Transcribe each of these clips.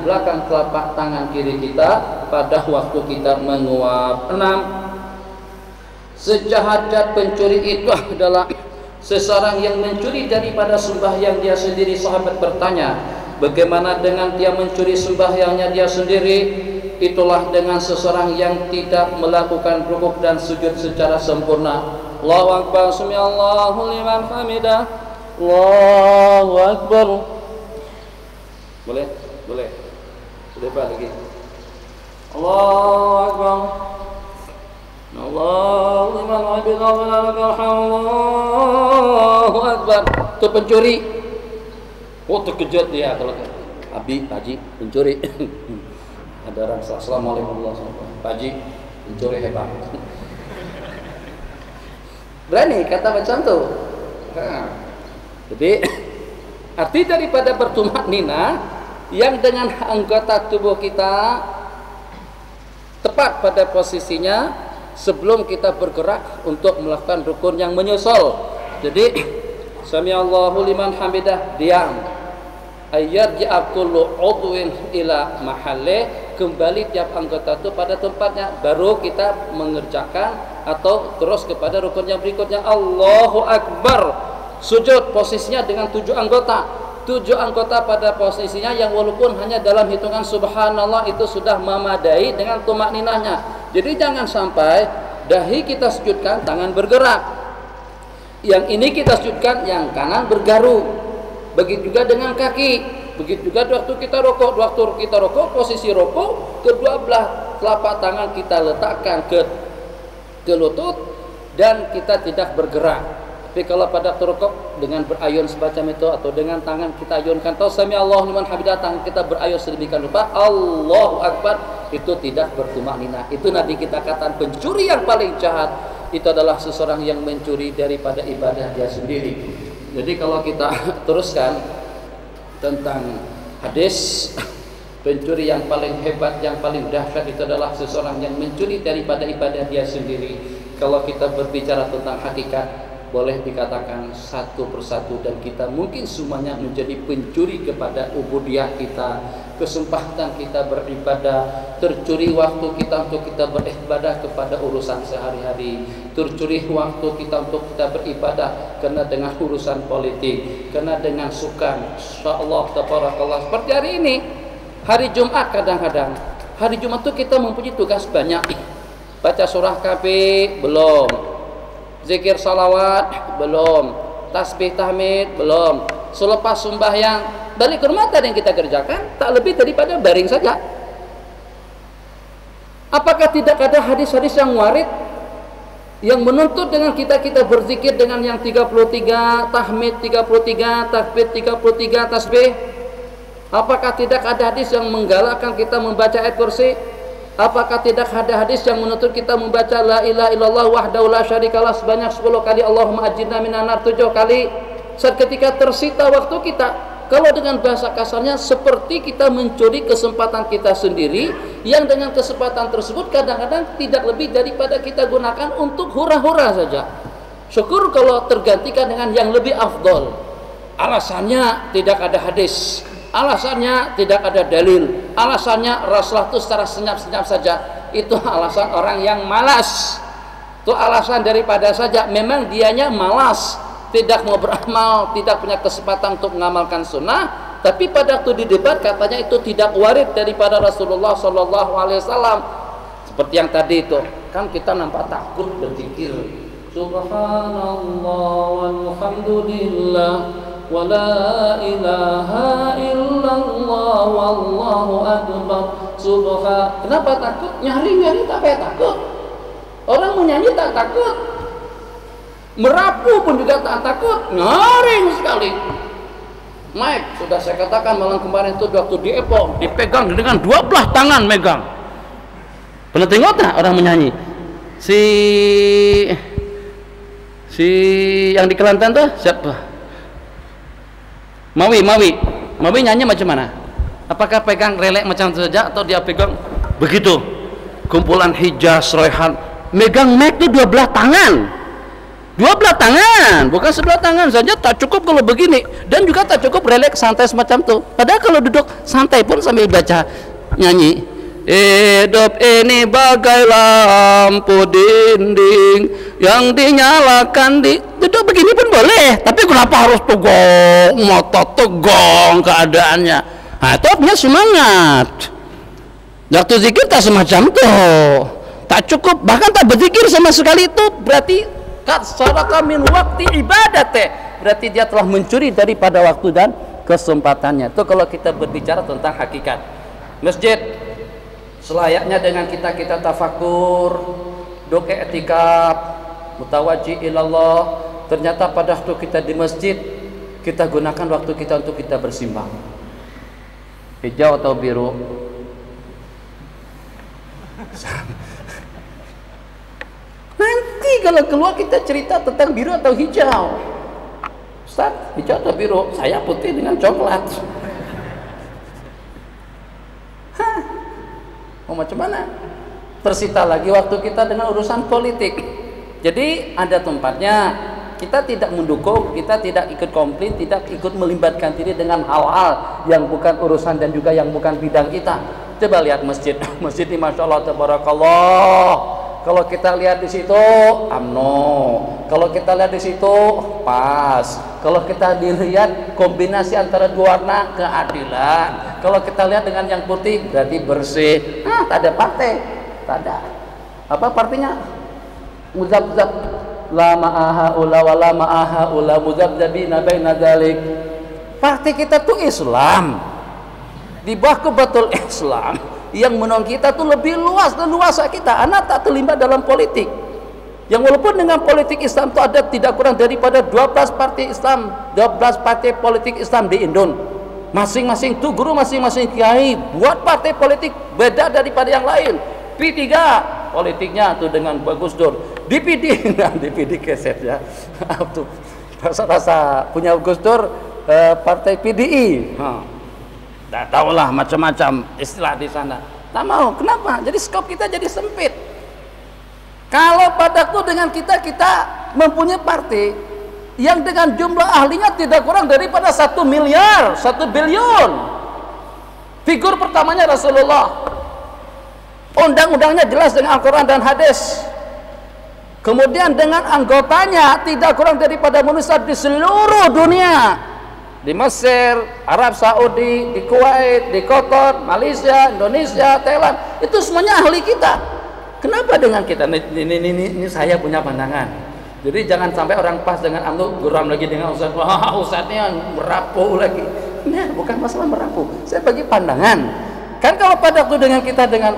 belakang telapak tangan kiri kita pada waktu kita menguap. 6. Sejahat-jahat pencuri itu adalah seseorang yang mencuri daripada sembahyang dia sendiri. Sahabat bertanya, bagaimana dengan dia mencuri sembahyangnya dia sendiri? Itulah dengan seseorang yang tidak melakukan rukuk dan sujud secara sempurna. Allahu Akbar, sami Allahu liman hamidah. Allahu Akbar. Boleh? Boleh Pak lagi. Allahu Akbar. Allahu liman hamidah, Allahu Akbar. Itu pencuri. Oh, terkejut dia kalau Abi, Haji, pencuri. Ada orang assalamualaikum warahmatullahi wabarakatuh. Pak Haji, pencuri hebat. Berani kata macam tu. Jadi arti daripada bertumak nina yang dengan anggota tubuh kita tepat pada posisinya sebelum kita bergerak untuk melakukan rukun yang menyusul. Jadi sami Allahu liman hamidah, diam. Ayyarji'a kullu udwin ila mahalle, kembali tiap anggota itu pada tempatnya, baru kita mengerjakan atau terus kepada rukun yang berikutnya. Allahu Akbar. Sujud posisinya dengan 7 anggota. 7 anggota pada posisinya yang walaupun hanya dalam hitungan subhanallah itu sudah memadai dengan tumak ninahnya. Jadi jangan sampai dahi kita sujudkan, tangan bergerak. Yang ini kita sujudkan, yang kanan bergaru. Begitu juga dengan kaki. Begitu juga waktu kita rokok. Waktu kita rokok, posisi rokok, kedua belah telapak tangan kita letakkan ke lutut dan kita tidak bergerak. Tapi kalau pada rokok dengan berayun semacam itu atau dengan tangan kita ayunkan, atau sami Allahu liman hamidah, tangan kita berayun sedemikian rupa, Allahu Akbar, itu tidak bertumak nina. Itu nanti kita katakan pencuri yang paling jahat. Itu adalah seseorang yang mencuri daripada ibadah dia sendiri. Jadi kalau kita teruskan tentang hadis pencuri yang paling hebat, yang paling dahsyat itu adalah seseorang yang mencuri daripada ibadah dia sendiri. Kalau kita berbicara tentang hakikat, boleh dikatakan satu persatu dan kita mungkin semuanya menjadi pencuri kepada ubudiyah kita, kesempatan kita beribadah, tercuri waktu kita untuk kita beribadah kepada urusan sehari-hari, tercuri waktu kita untuk kita beribadah karena dengan urusan politik, karena dengan sukan. Insyaallah tabarakallah. Seperti hari ini, hari Jumat, kadang-kadang hari Jumat itu kita mempunyai tugas banyak. Baca surah Kahfi belum, zikir salawat belum, tasbih tahmid belum. Selepas sembahyang balik ke rumah, tadi yang kita kerjakan tak lebih daripada baring saja. Apakah tidak ada hadis-hadis yang warid yang menuntut dengan kita berzikir dengan yang 33, tahmid 33, takbir 33, tasbih? Apakah tidak ada hadis yang menggalakkan kita membaca ayat kursi? Apakah tidak ada hadis yang menuntut kita membaca la ilaha illallah wahdahu la syarikalah sebanyak 10 kali, Allahumma ajirna minan nar 7 kali? Saat ketika tersita waktu kita, kalau dengan bahasa kasarnya seperti kita mencuri kesempatan kita sendiri, yang dengan kesempatan tersebut kadang-kadang tidak lebih daripada kita gunakan untuk hura-hura saja. Syukur kalau tergantikan dengan yang lebih afdol. Alasannya tidak ada hadis, alasannya tidak ada dalil, alasannya Rasulullah itu secara senyap-senyap saja. Itu alasan orang yang malas. Itu alasan daripada saja memang dianya malas, tidak mau beramal, tidak punya kesempatan untuk mengamalkan sunnah. Tapi pada waktu di debat katanya itu tidak warid daripada Rasulullah SAW. Seperti yang tadi itu, kan kita nampak takut berzikir subhanallah walhamdulillah wa la ilaha illallah wallahu akbar. Kenapa takut? Nyari-nyari tak payah takut. Orang menyanyi tak takut, merapu pun juga tak takut, nyaring sekali. Mike, sudah saya katakan malam kemarin itu waktu di Epo, dipegang dengan 12 tangan megang. Pernah tengok tak orang menyanyi? Si yang di Kelantan tuh siapa? Mawi nyanyi macam mana? Apakah pegang relek macam itu saja atau dia pegang begitu? Kumpulan Hijaz, Royhan, megang mic itu 12 tangan. Dua belah tangan, bukan sebelah tangan saja tak cukup kalau begini, dan juga tak cukup relaks santai semacam itu. Padahal kalau duduk santai pun sambil baca nyanyi, hidup ini bagai lampu dinding yang dinyalakan di duduk begini pun boleh, tapi kenapa harus tegong, motot tegong keadaannya? Nah, itu punya semangat. Waktu zikir tak semacam itu, tak cukup, bahkan tak berzikir sama sekali, itu berarti saraka min waktu ibadat, berarti dia telah mencuri daripada waktu dan kesempatannya. Itu kalau kita berbicara tentang hakikat masjid, selayaknya dengan kita tafakur, doa etikaf, mutawaji ilallah. Ternyata pada waktu kita di masjid, kita gunakan waktu kita untuk kita bersimbang. Hijau atau biru? Nanti kalau keluar kita cerita tentang biru atau hijau. Ustaz, hijau atau biru? Saya putih dengan coklat. Hah? Mau macam mana? Tersita lagi waktu kita dengan urusan politik. Jadi ada tempatnya kita tidak mendukung, kita tidak ikut komplain, tidak ikut melibatkan diri dengan hal-hal yang bukan urusan dan juga yang bukan bidang kita. Coba lihat masjid, masjid ini masya Allah tabarakallah. Kalau kita lihat di situ amno, kalau kita lihat di situ pas, kalau kita dilihat kombinasi antara dua warna keadilan, kalau kita lihat dengan yang putih berarti bersih. Nah, tak ada partai, tak ada. Apa partinya? Muzabzab, la ma'aha ula wa la ma'aha ula muzabzabina baina dzalik. Partai kita tuh Islam, di bawah kebetul Islam. Yang menolong kita tuh lebih luas dan luasa kita. Anak tak terlibat dalam politik. Yang walaupun dengan politik Islam itu ada tidak kurang daripada 12 partai Islam, 12 partai politik Islam di Indon. Masing-masing tuh guru, masing-masing kiai buat partai politik beda daripada yang lain. P3 politiknya tuh dengan Bagus Dur. DPD, nah DPD keset ya. Tuh rasa-rasa punya Bagus Dur partai PDI. Tak tahulah macam-macam istilah di sana. Tak mau, kenapa? Jadi skop kita jadi sempit. Kalau padaku dengan kita mempunyai partai yang dengan jumlah ahlinya tidak kurang daripada 1 miliar, 1 billion. Figur pertamanya Rasulullah. Undang-undangnya jelas dengan Al-Quran dan hadis. Kemudian dengan anggotanya tidak kurang daripada manusia di seluruh dunia. Di Mesir, Arab Saudi, di Kuwait, di Qatar, Malaysia, Indonesia, Thailand, itu semuanya ahli kita. Kenapa dengan kita? Ini saya punya pandangan. Jadi jangan sampai orang pas dengan antum geram lagi dengan ustaz. Wah, ustaznya merapu lagi. Nah, bukan masalah merapu. Saya bagi pandangan. Kan kalau pada waktu dengan kita dengan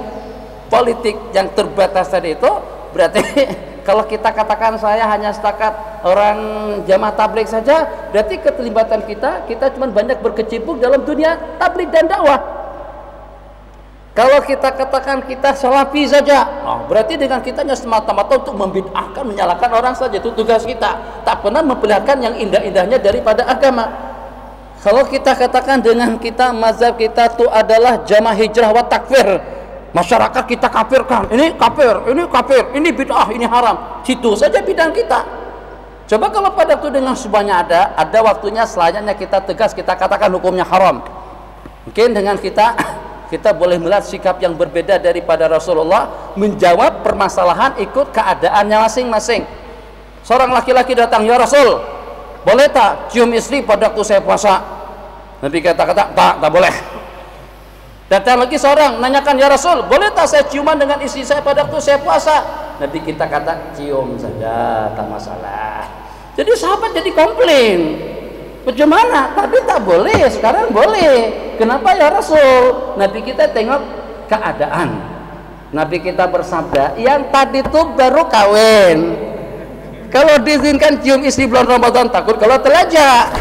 politik yang terbatas tadi itu, berarti kalau kita katakan saya hanya setakat orang jamaah tabligh saja, berarti keterlibatan kita cuma banyak berkecimpung dalam dunia tabligh dan dakwah. Kalau kita katakan kita salafi saja, berarti dengan kita hanya semata-mata untuk membid'ahkan, menyalahkan orang saja, itu tugas kita. Tak pernah memperlihatkan yang indah-indahnya daripada agama. Kalau kita katakan dengan kita mazhab kita itu adalah jamaah hijrah wa takfir, masyarakat kita kafirkan, ini kafir, ini bid'ah, ini haram. Situ saja bidang kita. Coba kalau pada waktu dengan semuanya ada waktunya selayaknya kita tegas, kita katakan hukumnya haram. Mungkin dengan kita boleh melihat sikap yang berbeda daripada Rasulullah, menjawab permasalahan ikut keadaannya masing-masing. Seorang laki-laki datang, ya Rasul, boleh tak cium istri pada waktu saya puasa? Nabi kata-kata, tak boleh. Datang lagi seorang nanyakan, ya Rasul, boleh tak saya ciuman dengan istri saya pada waktu saya puasa? Nabi kita kata, cium saja, tak masalah. Jadi sahabat jadi komplain, bagaimana? Tapi tak boleh, sekarang boleh. Kenapa ya Rasul? Nabi kita tengok keadaan. Nabi kita bersabda, yang tadi itu baru kawin, kalau diizinkan cium istri bulan Ramadan takut kalau telajak.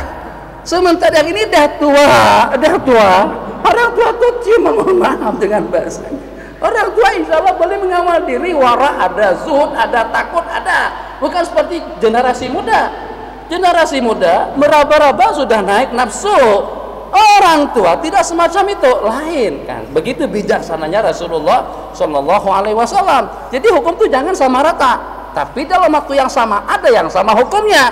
Sementara yang ini dah tua. Orang tua tuh cuma mohon maaf dengan bahasa. Orang tua insya Allah boleh mengawal diri, wara ada, zuhud ada, takut ada. Bukan seperti generasi muda. Generasi muda meraba-raba sudah naik nafsu. Orang tua tidak semacam itu, lain kan. Begitu bijaksananya Rasulullah Shallallahu Alaihi Wasallam. Jadi hukum itu jangan sama rata. tapi dalam waktu yang sama ada yang sama hukumnya.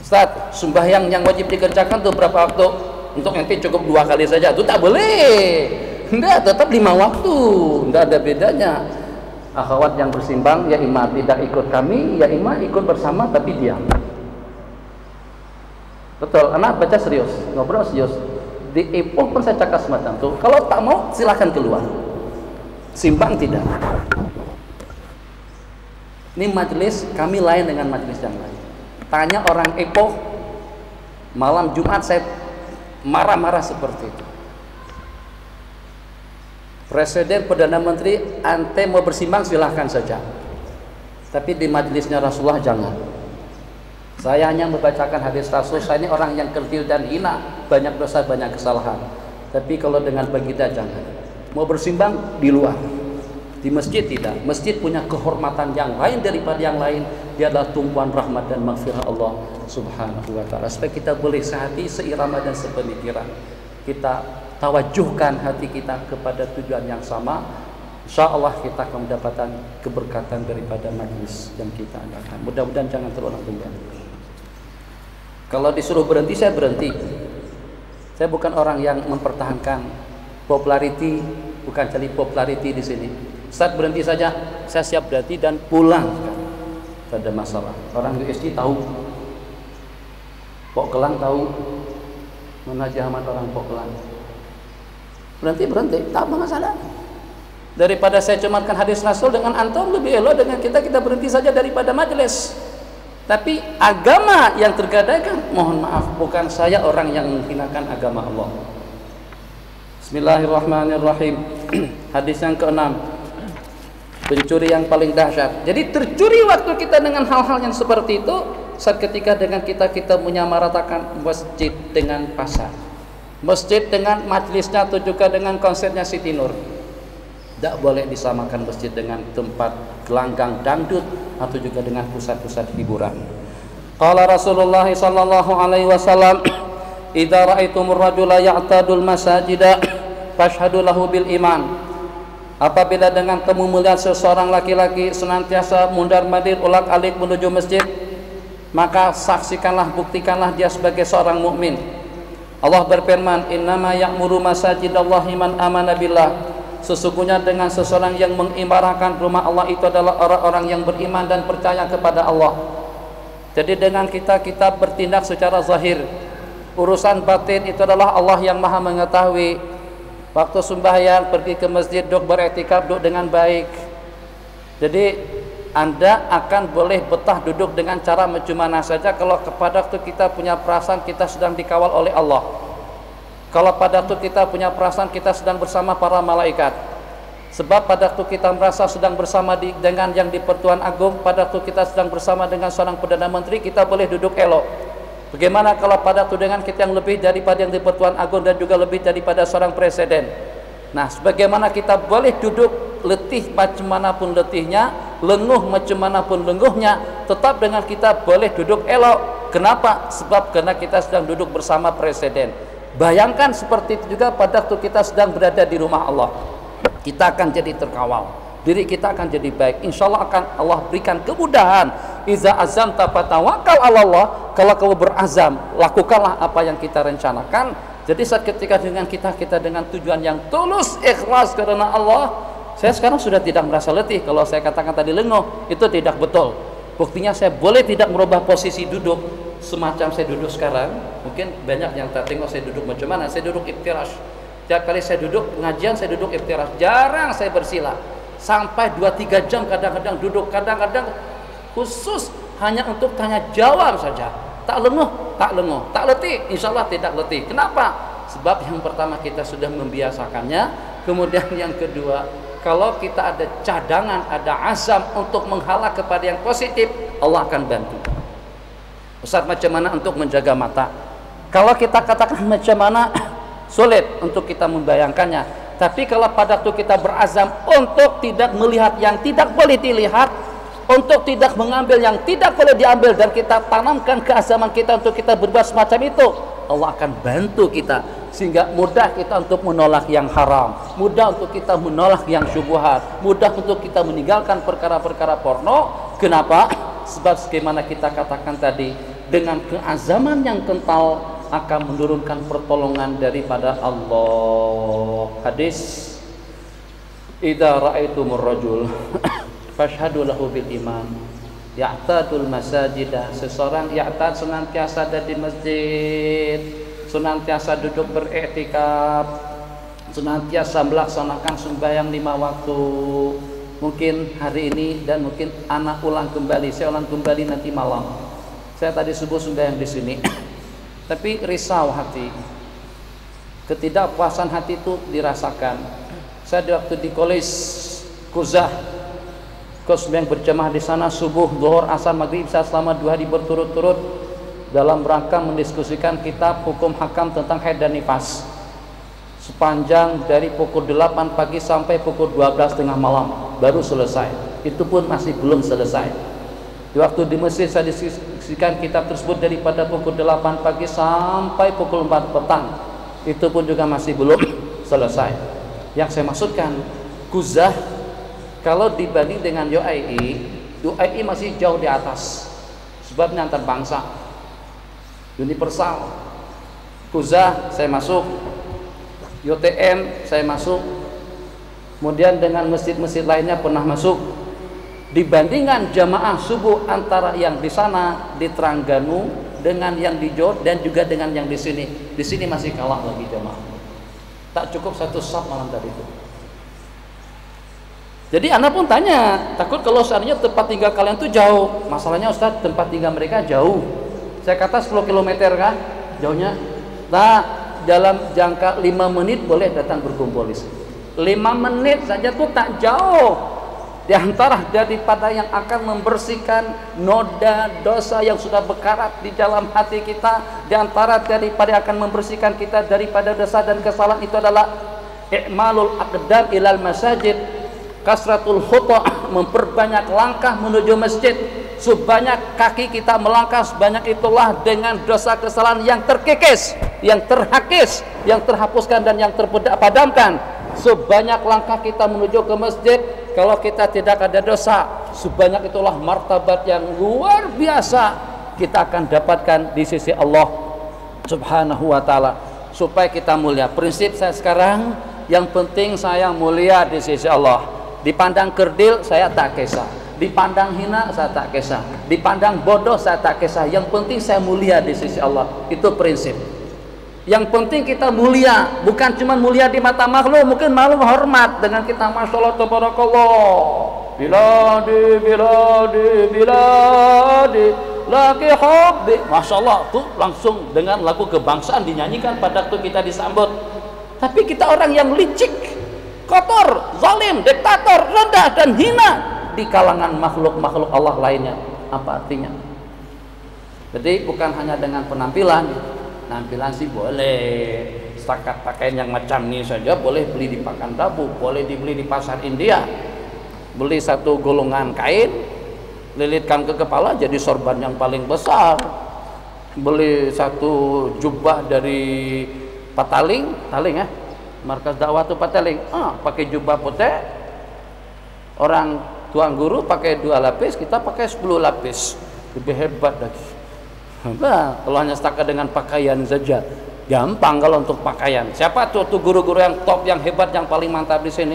Ustaz, sembahyang yang wajib dikerjakan tuh berapa waktu? Untuk ente cukup 2 kali saja, itu tak boleh. Enggak, tetap 5 waktu, enggak ada bedanya. Akhwat yang bersimbang, ya imam tidak ikut kami, ya imam ikut bersama tapi diam. Betul, anak baca serius, ngobrol serius. Di Epoh pun saya cakap semacam itu. Kalau tak mau silahkan keluar. Simbang tidak. Ini majelis kami lain dengan majelis yang lain. Tanya orang Epoh, malam Jumat saya marah-marah seperti itu. Presiden, Perdana Menteri, ante mau bersimbang silahkan saja. Tapi di majelisnya Rasulullah jangan. Saya hanya membacakan hadis Rasul. Saya ini orang yang kerdil dan hina, banyak dosa, banyak kesalahan. Tapi kalau dengan baginda jangan. Mau bersimbang di luar. Di masjid tidak. Masjid punya kehormatan yang lain daripada yang lain. Dia adalah tumpuan rahmat dan maghfirah Allah Subhanahu wa taala. Supaya kita boleh sehati, seirama dan sepemikiran. Kita tawajuhkan hati kita kepada tujuan yang sama. InsyaAllah kita akan mendapatkan keberkatan daripada majlis yang kita adakan. Mudah-mudahan jangan terulang kembali. Kalau disuruh berhenti, saya berhenti. Saya bukan orang yang mempertahankan popularity, bukan cari popularity di sini. Saat berhenti saja, saya siap berhenti dan pulang. Tidak ada masalah. Orang USG tahu, Pok Kelang tahu, mana Haji Ahmad orang Pok Kelang. Berhenti, tak masalah. Daripada saya cumatkan hadis Rasul dengan antum, lebih elok dengan kita berhenti saja daripada majelis. Tapi agama yang tergadaikan, mohon maaf, bukan saya orang yang menghinakan agama Allah. Bismillahirrahmanirrahim. Hadis yang ke-6, pencuri yang paling dahsyat. Jadi tercuri waktu kita dengan hal-hal yang seperti itu saat ketika dengan kita menyamaratakan masjid dengan pasar, masjid dengan majlisnya atau juga dengan konsernya Siti Nur. Tidak boleh disamakan masjid dengan tempat gelanggang dangdut atau juga dengan pusat-pusat hiburan. Qala Rasulullah sallallahu alaihi wasallam, "Idza ra'aitumur rajula ya'tadul masajida fashhadu lahu bil iman." Apabila dengan kamu melihat seseorang laki-laki senantiasa mundar-mandir ulak-alik menuju masjid, maka saksikanlah, buktikanlah dia sebagai seorang mukmin. Allah berfirman, "Innama ya'muru masajidallahi man amana billah." Sesungguhnya dengan seseorang yang mengimarahkan rumah Allah itu adalah orang-orang yang beriman dan percaya kepada Allah. Jadi dengan kita bertindak secara zahir, urusan batin itu adalah Allah yang maha mengetahui. Waktu sembahyang pergi ke masjid, duduk beretikaf, duduk dengan baik. Jadi Anda akan boleh betah duduk dengan cara macam saja kalau pada waktu kita punya perasaan kita sedang dikawal oleh Allah. Kalau pada waktu kita punya perasaan kita sedang bersama para malaikat. Sebab pada waktu kita merasa sedang bersama dengan yang di Pertuan Agung, pada waktu kita sedang bersama dengan seorang Perdana Menteri, kita boleh duduk elok. Bagaimana kalau pada waktu dengan kita yang lebih daripada yang di Pertuan Agung dan juga lebih daripada seorang presiden? Nah, sebagaimana kita boleh duduk letih macam manapun letihnya, lenguh macam manapun lenguhnya, tetap dengan kita boleh duduk elok. Kenapa? Sebab karena kita sedang duduk bersama presiden. Bayangkan seperti itu juga pada waktu kita sedang berada di rumah Allah. Kita akan jadi terkawal, diri kita akan jadi baik. Insya Allah akan Allah berikan kemudahan. Iza azam fatawakal ala Allah. Kalau kamu berazam, lakukanlah apa yang kita rencanakan. Jadi saat ketika dengan kita dengan tujuan yang tulus, ikhlas karena Allah. Saya sekarang sudah tidak merasa letih. Kalau saya katakan tadi lenguh, itu tidak betul. Buktinya saya boleh tidak merubah posisi duduk semacam saya duduk sekarang. Mungkin banyak yang tak tengok saya duduk macam mana. Saya duduk iftirash. Setiap kali saya duduk pengajian, saya duduk iftirash. Jarang saya bersila. Sampai 2-3 jam kadang-kadang duduk. Kadang-kadang khusus hanya untuk tanya jawab saja. Tak lenguh, tak letih. Insya Allah tidak letih. Kenapa? Sebab yang pertama kita sudah membiasakannya. Kemudian yang kedua, kalau kita ada cadangan, ada azam untuk menghalang kepada yang positif, Allah akan bantu. Ustaz, macam mana untuk menjaga mata? Kalau kita katakan macam mana, sulit untuk kita membayangkannya. Tapi kalau pada waktu kita berazam untuk tidak melihat yang tidak boleh dilihat, untuk tidak mengambil yang tidak boleh diambil, dan kita tanamkan keazaman kita untuk kita berbuat semacam itu, Allah akan bantu kita sehingga mudah kita untuk menolak yang haram, mudah untuk kita menolak yang syubhat, mudah untuk kita meninggalkan perkara-perkara porno. Kenapa? Sebab sebagaimana kita katakan tadi, dengan keazaman yang kental akan menurunkan pertolongan daripada Allah. Hadis, idza ra'aitumur rajul fashhadu lahu bil iman ya'tadul masajidah. Seseorang ya'tad senantiasa ada di masjid, senantiasa duduk beriktikaf, senantiasa melaksanakan sembahyang 5 waktu. Mungkin hari ini dan mungkin anak ulang kembali, saya ulang kembali nanti malam. Saya tadi subuh sembahyang di sini. Tapi risau hati, ketidakpuasan hati itu dirasakan. Saya di waktu di Kolis Kuzah, sembahyang berjamaah di sana subuh, zuhur, asar, maghrib, isya selama 2 hari berturut-turut dalam rangka mendiskusikan kitab hukum hakam tentang haid dan nifas. Sepanjang dari pukul 8 pagi sampai pukul 12 tengah malam baru selesai. Itu pun masih belum selesai. Di waktu di masjid saya diskusikan kitab tersebut daripada pukul 8 pagi sampai pukul 4 petang. Itu pun juga masih belum selesai. Yang saya maksudkan, Kuzah kalau dibanding dengan UAE masih jauh di atas. Sebabnya antar bangsa, universal. Kuzah saya masuk, UTM saya masuk, kemudian dengan masjid-masjid lainnya pernah masuk. Dibandingkan jamaah subuh antara yang di sana di Terengganu dengan yang di Johor dan juga dengan yang di sini masih kalah lagi jamaah. Tak cukup 1 saf malam tadi itu. Jadi anak pun tanya, takut kalau seandainya tempat tinggal kalian tuh jauh. Masalahnya Ustaz, tempat tinggal mereka jauh. Saya kata 10 km kan jauhnya. Nah, dalam jangka 5 menit boleh datang berkumpul di sini. 5 menit saja tuh tak jauh. Di antara daripada yang akan membersihkan noda dosa yang sudah berkarat di dalam hati kita, di antara daripada akan membersihkan kita daripada dosa dan kesalahan itu adalah i'malul aqdam ilal masajid, kasratul khuta, memperbanyak langkah menuju masjid. Sebanyak kaki kita melangkah, sebanyak itulah dengan dosa kesalahan yang terkikis, yang terhakis, yang terhapuskan dan yang terpadamkan. Sebanyak langkah kita menuju ke masjid, kalau kita tidak ada dosa, sebanyak itulah martabat yang luar biasa kita akan dapatkan di sisi Allah Subhanahu wa ta'ala. Supaya kita mulia, prinsip saya sekarang, yang penting saya mulia di sisi Allah. Dipandang kerdil saya tak kisah, dipandang hina saya tak kisah, dipandang bodoh saya tak kisah. Yang penting saya mulia di sisi Allah. Itu prinsip. Yang penting kita mulia, bukan cuma mulia di mata makhluk, mungkin makhluk hormat dengan kita, masya Allah, tabarakallah, biladi laki hobbi, masya Allah, tuh langsung dengan lagu kebangsaan dinyanyikan pada waktu kita disambut. Tapi kita orang yang licik, kotor, zalim, diktator, rendah dan hina di kalangan makhluk-makhluk Allah lainnya. Apa artinya? Jadi bukan hanya dengan penampilan sih boleh, setakat pakaian yang macam ini saja boleh beli di Pakandabu, boleh dibeli di pasar India. Beli 1 golongan kain, lilitkan ke kepala jadi sorban yang paling besar. Beli 1 jubah dari Pataling ya, markas dakwah tuh Pataling, pakai jubah putih. Orang tuan guru pakai 2 lapis, kita pakai 10 lapis, lebih hebat lagi. Nah, kalau hanya setakat dengan pakaian saja, gampang kalau untuk pakaian. Siapa tuh guru-guru yang top, yang hebat, yang paling mantap di sini?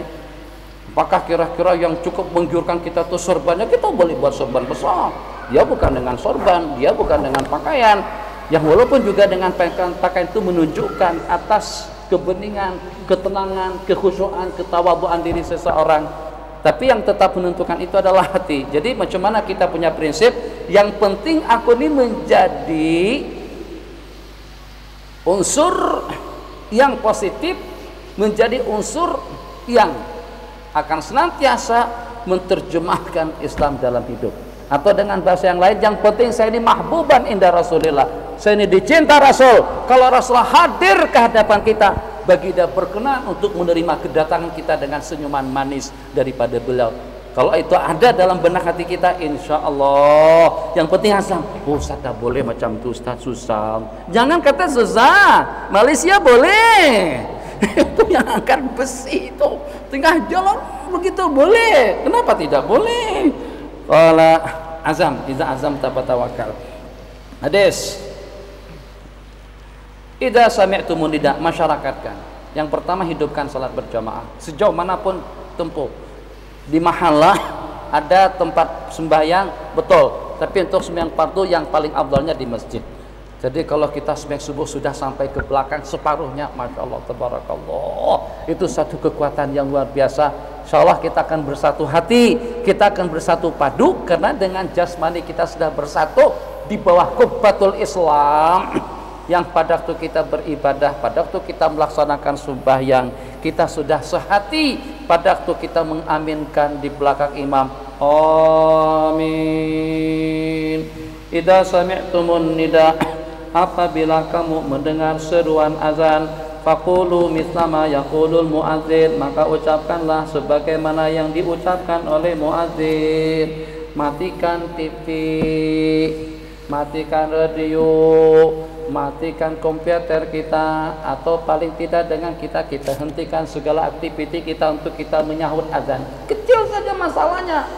Apakah kira-kira yang cukup menggiurkan kita tuh sorbannya? Kita boleh buat sorban besar. Dia bukan dengan sorban, dia bukan dengan pakaian. Yang walaupun juga dengan pakaian itu menunjukkan atas kebeningan, ketenangan, kekhusyuan, ketawaduan diri seseorang. Tapi yang tetap menentukan itu adalah hati. Jadi macam mana kita punya prinsip, yang penting aku ini menjadi unsur yang positif, menjadi unsur yang akan senantiasa menerjemahkan Islam dalam hidup. Atau dengan bahasa yang lain, yang penting saya ini mahbuban inda Rasulillah, saya ini dicinta Rasul. Kalau Rasulullah hadir ke hadapan kita, bagi dia berkenan untuk menerima kedatangan kita dengan senyuman manis daripada beliau. Kalau itu ada dalam benak hati kita, insya Allah. Yang penting azam. Oh, Ustaz tak boleh macam itu, Ustaz, susah. Jangan kata susah. Malaysia boleh. Itu yang angkat besi itu tengah jalan begitu boleh. Kenapa tidak boleh? Qala azam, idza azam tabatawakal. Hadis. Idza sami'tumun nida, masyarakatkan. Yang pertama, hidupkan salat berjamaah sejauh manapun tempuh. Di mahallah ada tempat sembahyang, betul, tapi untuk sembahyang fardu yang paling afdalnya di masjid. Jadi kalau kita sembahyang subuh sudah sampai ke belakang separuhnya, masya Allah, tabarakallah, itu satu kekuatan yang luar biasa. Insya Allah kita akan bersatu hati, kita akan bersatu padu, karena dengan jasmani kita sudah bersatu di bawah kubbatul Islam. Yang pada waktu kita beribadah, pada waktu kita melaksanakan sembahyang, kita sudah sehati. Pada waktu kita mengaminkan di belakang imam, amin. Idza sami'tumun nida, apabila kamu mendengar seruan azan, faqulu mislama yaqulul muadzin, maka ucapkanlah sebagaimana yang diucapkan oleh muadzin. Matikan TV, matikan radio, matikan komputer kita, atau paling tidak dengan kita hentikan segala aktiviti kita untuk kita menyahut azan. Kecil saja masalahnya.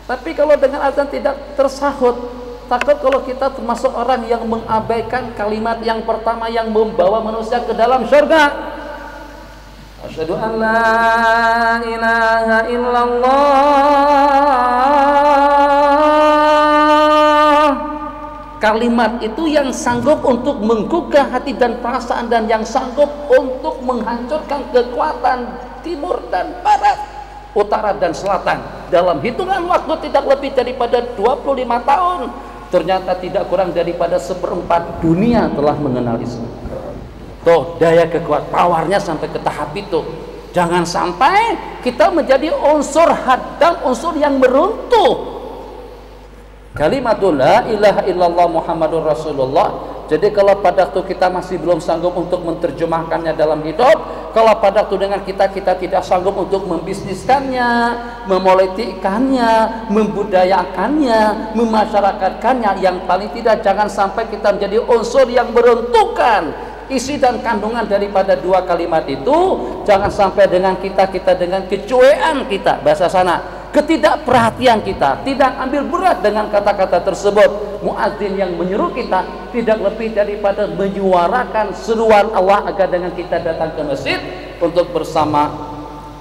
Tapi kalau dengan azan tidak tersahut, takut kalau kita termasuk orang yang mengabaikan kalimat yang pertama yang membawa manusia ke dalam surga. Asyhadu an la ilaha illallah. Kalimat itu yang sanggup untuk menggugah hati dan perasaan, dan yang sanggup untuk menghancurkan kekuatan timur dan barat, utara dan selatan dalam hitungan waktu tidak lebih daripada 25 tahun. Ternyata tidak kurang daripada 1/4 dunia telah mengenal Islam. Tuh daya kekuatan, powernya sampai ke tahap itu. Jangan sampai kita menjadi unsur hadam, unsur yang meruntuh kalimatul la ilaha illallah Muhammadur Rasulullah. Jadi kalau pada waktu kita masih belum sanggup untuk menerjemahkannya dalam hidup, kalau pada waktu dengan kita tidak sanggup untuk membisniskannya, memolitikannya, membudayakannya, memasyarakatkannya, yang paling tidak jangan sampai kita menjadi unsur yang meruntuhkan isi dan kandungan daripada dua kalimat itu. Jangan sampai dengan kita dengan kecuean kita, bahasa sana, ketidakperhatian kita, tidak ambil berat dengan kata-kata tersebut. Muadzin yang menyuruh kita tidak lebih daripada menyuarakan seruan Allah agar dengan kita datang ke masjid untuk bersama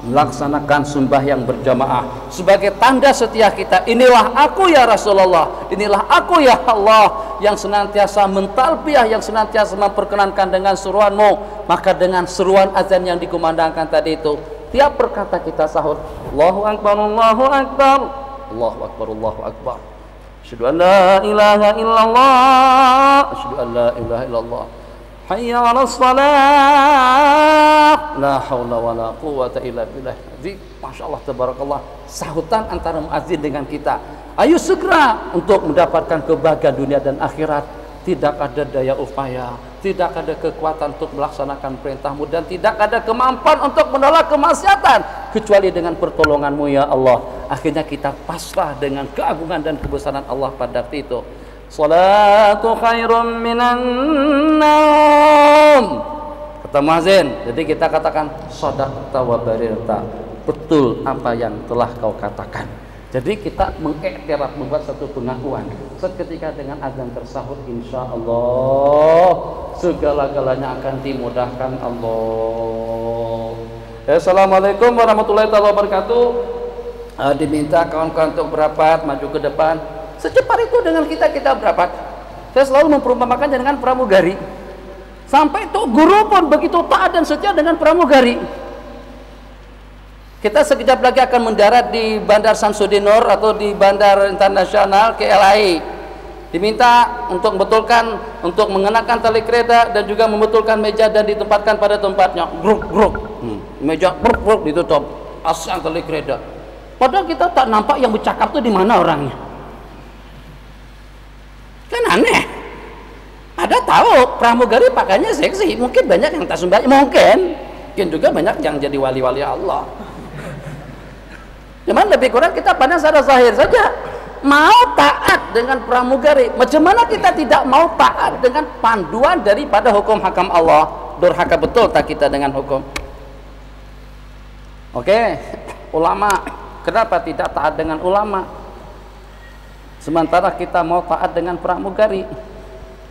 melaksanakan sembahyang berjamaah sebagai tanda setia kita. Inilah aku ya Rasulullah, inilah aku ya Allah, yang senantiasa mentalbiyah, yang senantiasa memperkenankan dengan seruanmu. Maka dengan seruan azan yang dikumandangkan tadi itu, tiap berkata kita sahur, Allahu Akbar, Allahu Akbar, Allahu Akbar, Allahu Akbar, asyhadu an la ilaha illallah, asyhadu an la ilaha illallah, hayya 'alas shalah, la haula wala quwwata illa billah. Jadi Masya Allah, tabarakallah, sahutan antara muadzin dengan kita. Ayo segera untuk mendapatkan kebahagiaan dunia dan akhirat. Tidak ada daya upaya, tidak ada kekuatan untuk melaksanakan perintahmu, dan tidak ada kemampuan untuk menolak kemaksiatan kecuali dengan pertolonganmu ya Allah. Akhirnya kita pasrah dengan keagungan dan kebesaran Allah pada waktu itu. Salatu khairum minan naum, kata muadzin. Jadi kita katakan shadaqta wa barirta, betul apa yang telah kau katakan. Jadi kita mengiktiraf, membuat satu pengakuan. Seketika dengan azan tersahut, insya Allah segala-galanya akan dimudahkan Allah. Assalamualaikum warahmatullahi wabarakatuh. Diminta kawan-kawan untuk berapat, maju ke depan. Secepat itu dengan kita berapat. Saya selalu memperumpamakan dengan pramugari. Sampai itu guru pun begitu taat dan setia dengan pramugari. Kita sekejap lagi akan mendarat di Bandar Samsudin Nur atau di Bandar Internasional KLIA. Diminta untuk membetulkan, untuk mengenakan tali kereta dan juga membetulkan meja dan ditempatkan pada tempatnya. Gruk. Meja gruk ditutup. Asal tali kereta. Padahal kita tak nampak yang bercakap itu di mana orangnya. Kan aneh. Ada tahu pramugari pakainya seksi, mungkin banyak yang tak sembahyang, mungkin juga banyak yang jadi wali-wali Allah. Cuman lebih kurang kita pandang secara zahir saja. Mau taat dengan pramugari, macam mana kita tidak mau taat dengan panduan daripada hukum hakam Allah? Durhaka betul tak kita dengan hukum? Oke, ulama, kenapa tidak taat dengan ulama? Sementara kita mau taat dengan pramugari.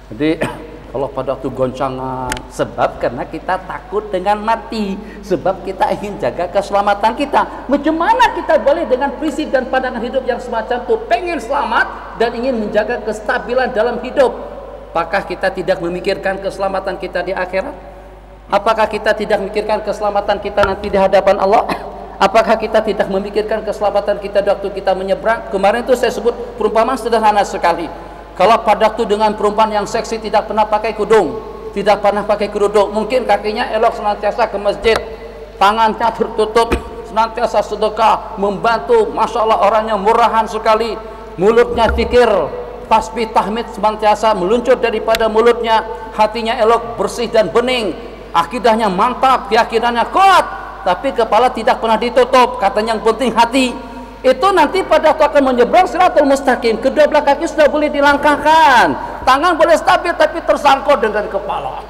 Jadi kalau pada waktu goncangan, sebab karena kita takut dengan mati, sebab kita ingin jaga keselamatan kita. Macam mana kita boleh dengan prinsip dan pandangan hidup yang semacam itu, pengen selamat dan ingin menjaga kestabilan dalam hidup? Apakah kita tidak memikirkan keselamatan kita di akhirat? Apakah kita tidak memikirkan keselamatan kita nanti di hadapan Allah? Apakah kita tidak memikirkan keselamatan kita waktu kita menyeberang? Kemarin itu saya sebut perumpamaan sederhana sekali. Kalau pada waktu dengan perempuan yang seksi tidak pernah pakai kudung, tidak pernah pakai kerudung, mungkin kakinya elok senantiasa ke masjid, tangannya tertutup, senantiasa sedekah, membantu, masya Allah orangnya murahan sekali, mulutnya zikir, tasbih tahmid senantiasa meluncur daripada mulutnya, hatinya elok, bersih dan bening, akidahnya mantap, keyakinannya kuat, tapi kepala tidak pernah ditutup, katanya yang penting hati. Itu nanti pada waktu akan menyeberang Shiratal Mustaqim, kedua belah kaki sudah boleh dilangkahkan, tangan boleh stabil tapi tersangkut dengan kepala,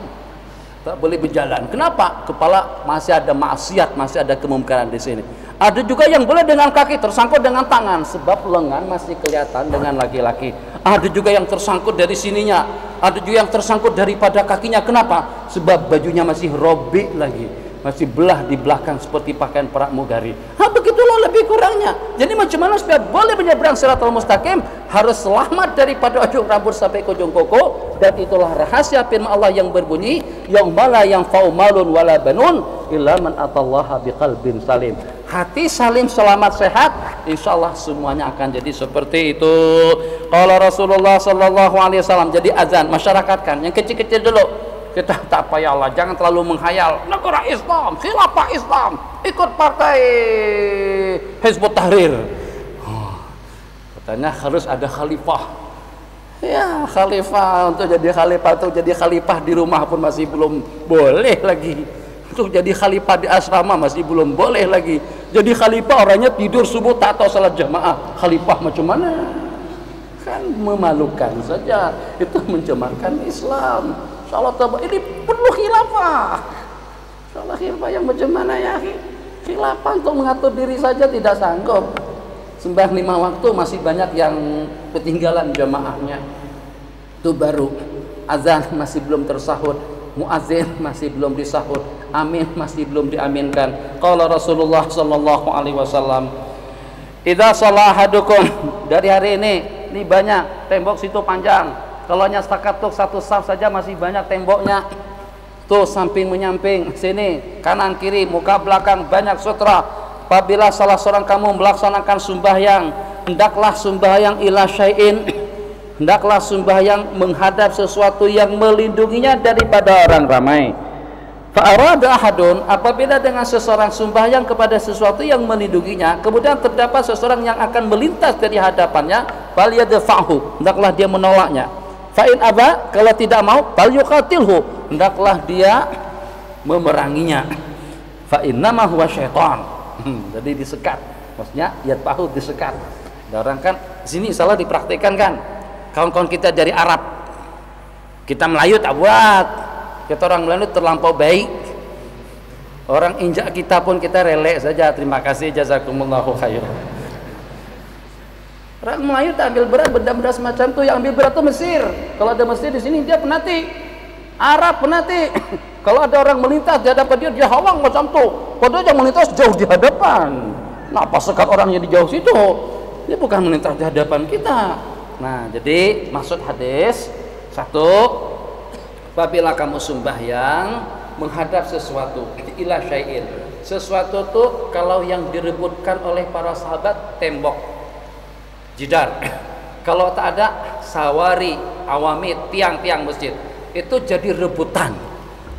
tak boleh berjalan. Kenapa? Kepala masih ada maksiat, masih ada kemungkaran di sini. Ada juga yang boleh dengan kaki tersangkut dengan tangan, sebab lengan masih kelihatan dengan laki-laki. Ada juga yang tersangkut dari sininya, ada juga yang tersangkut daripada kakinya. Kenapa? Sebab bajunya masih robek lagi, masih belah di belakang seperti pakaian pramugari. Begitulah lebih kurangnya. Jadi macam mana supaya boleh menyeberang Shiratal Mustaqim? Harus selamat daripada ujung rambut sampai ke ujung koko. Dan itulah rahasia firman Allah yang berbunyi, yauma la yanfa'u malun wala banun illa man atallaha biqalbin salim. Hati salim, selamat, sehat, insyaallah semuanya akan jadi seperti itu. Qala Rasulullah sallallahu alaihi wasallam. Jadi azan masyarakat kan yang kecil-kecil dulu, kita tak payah Allah, jangan terlalu menghayal negara Islam, khilafah Islam, ikut partai Hizbut Tahrir. Katanya harus ada khalifah. Ya, khalifah, untuk jadi khalifah, untuk jadi khalifah di rumah pun masih belum boleh lagi. Untuk jadi khalifah di asrama masih belum boleh lagi. Jadi khalifah orangnya tidur subuh tak tahu salat jamaah. Khalifah macam mana? Kan memalukan saja. Itu mencemarkan Islam. Insyaallah ini perlu khilafah. Insyaallah khilafah yang macam mana ya? Khilafah untuk mengatur diri saja tidak sanggup. Sembahyang 5 waktu masih banyak yang ketinggalan jamaahnya. Itu baru azan masih belum tersahut, muazin masih belum disahut, amin masih belum diaminkan. Qala Rasulullah sallallahu alaihi wasallam, "Idza shalla ahadukum," dari hari ini banyak tembok situ panjang. Kalau hanya setakat tuh satu saf saja masih banyak temboknya. Tuh samping menyamping, sini, kanan kiri, muka belakang banyak sutra. Apabila salah seorang kamu melaksanakan sembahyang, hendaklah sembahyang ila syai'in, hendaklah sembahyang menghadap sesuatu yang melindunginya daripada orang ramai. Fa arada ahadun, apabila dengan seseorang sembahyang kepada sesuatu yang melindunginya, kemudian terdapat seseorang yang akan melintas dari hadapannya, fal yadfa'hu, hendaklah dia menolaknya. Fa in aba, kalau tidak mau, fal yuqatilhu, hendaklah dia memeranginya. Fa innama huwa syaitan. Jadi disekat, maksudnya yadfa'hu, disekat. Ada orang kan sini salah dipraktikkan kan, kawan-kawan kita dari Arab, kita Melayu tak buat, kita orang Melayu terlampau baik, orang injak kita pun kita relek saja, terima kasih jazakumullahu khair. Orang Melayu tak ambil berat benda-benda semacam itu. Yang ambil berat itu Mesir. Kalau ada Mesir di sini dia penati, Arab penati. Kalau ada orang melintas di hadapan dia, dia hawang macam itu, padahal yang melintas jauh di hadapan. Kenapa sekat orangnya di jauh situ? Dia bukan melintas di hadapan kita. Nah, jadi maksud hadis satu, apabila kamu sembahyang menghadap sesuatu, ila syai'in, sesuatu itu kalau yang direbutkan oleh para sahabat tembok, jidar. Kalau tak ada sawari, awamid, tiang-tiang masjid, itu jadi rebutan.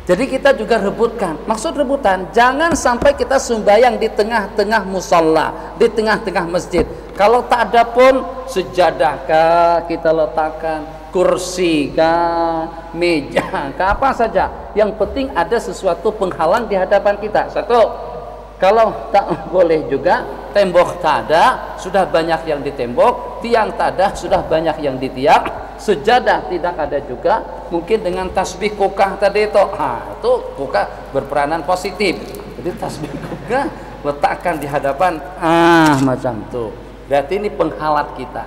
Jadi kita juga rebutkan. Maksud rebutan, jangan sampai kita sembahyang di tengah-tengah musalla, di tengah-tengah masjid. Kalau tak ada pun sejadah kah kita letakkan, kursi kah, meja kah, apa saja. Yang penting ada sesuatu penghalang di hadapan kita. Satu. Kalau tak boleh juga, tembok tak ada, sudah banyak yang ditembok, tiang tak ada, sudah banyak yang ditiang, sejadah tidak ada juga, mungkin dengan tasbih kukah tadi itu, itu kukah berperanan positif. Jadi tasbih kukah letakkan di hadapan, macam tuh. Berarti ini penghalat kita.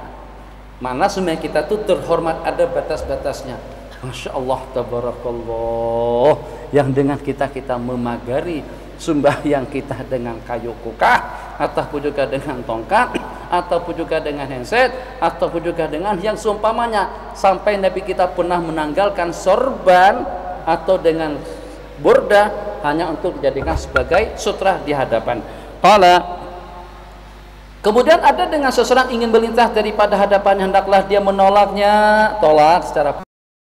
Mana semua kita tuh terhormat, ada batas-batasnya. Masya Allah, tabarakallah. Yang dengan kita memagari sembahyang kita dengan kayu kukah, ataupun juga dengan tongkat, ataupun juga dengan handset, ataupun juga dengan yang seumpamanya. Sampai Nabi kita pernah menanggalkan sorban atau dengan burda hanya untuk dijadikan sebagai sutra di hadapan. Kemudian ada dengan seseorang ingin melintas daripada hadapannya, hendaklah dia menolaknya, tolak secara